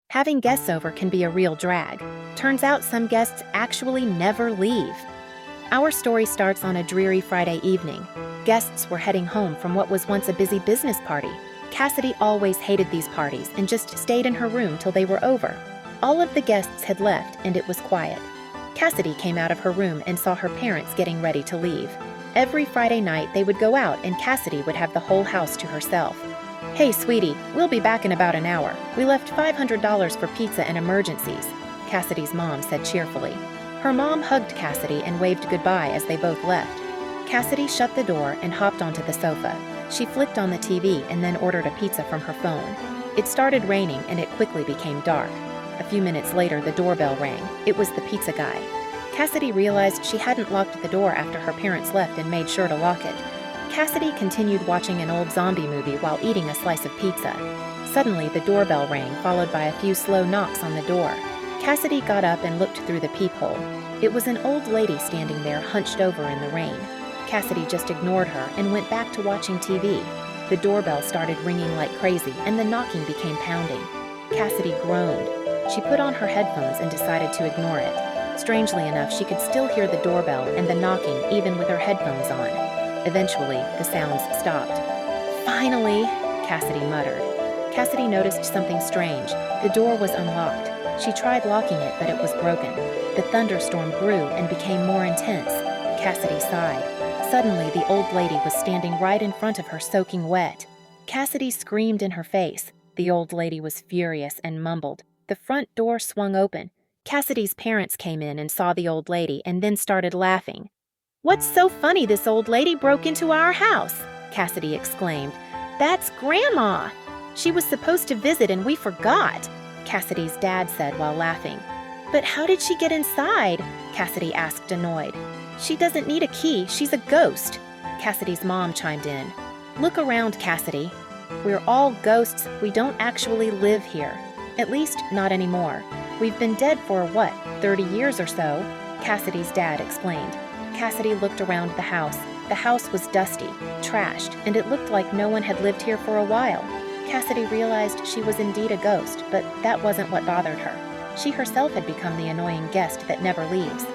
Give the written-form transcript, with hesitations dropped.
Having guests over can be a real drag. Turns out some guests actually never leave. Our story starts on a dreary Friday evening. Guests were heading home from what was once a busy business party. Cassidy always hated these parties and just stayed in her room till they were over. All of the guests had left and it was quiet. Cassidy came out of her room and saw her parents getting ready to leave. Every Friday night they would go out and Cassidy would have the whole house to herself. "Hey, sweetie, we'll be back in about an hour. We left $500 for pizza and emergencies," Cassidy's mom said cheerfully. Her mom hugged Cassidy and waved goodbye as they both left. Cassidy shut the door and hopped onto the sofa. She flicked on the TV and then ordered a pizza from her phone. It started raining and it quickly became dark. A few minutes later, the doorbell rang. It was the pizza guy. Cassidy realized she hadn't locked the door after her parents left and made sure to lock it. Cassidy continued watching an old zombie movie while eating a slice of pizza. Suddenly, the doorbell rang, followed by a few slow knocks on the door. Cassidy got up and looked through the peephole. It was an old lady standing there, hunched over in the rain. Cassidy just ignored her and went back to watching TV. The doorbell started ringing like crazy, and the knocking became pounding. Cassidy groaned. She put on her headphones and decided to ignore it. Strangely enough, she could still hear the doorbell and the knocking even with her headphones on. Eventually, the sounds stopped. "Finally," Cassidy muttered. Cassidy noticed something strange. The door was unlocked. She tried locking it, but it was broken. The thunderstorm grew and became more intense. Cassidy sighed. Suddenly, the old lady was standing right in front of her, soaking wet. Cassidy screamed in her face. The old lady was furious and mumbled. The front door swung open. Cassidy's parents came in and saw the old lady and then started laughing. "What's so funny? This old lady broke into our house," Cassidy exclaimed. "That's Grandma! She was supposed to visit and we forgot," Cassidy's dad said while laughing. "But how did she get inside?" Cassidy asked, annoyed. "She doesn't need a key, she's a ghost," Cassidy's mom chimed in. "Look around, Cassidy. We're all ghosts, we don't actually live here. At least, not anymore. We've been dead for, 30 years or so?" Cassidy's dad explained. Cassidy looked around the house. The house was dusty, trashed, and it looked like no one had lived here for a while. Cassidy realized she was indeed a ghost, but that wasn't what bothered her. She herself had become the annoying guest that never leaves.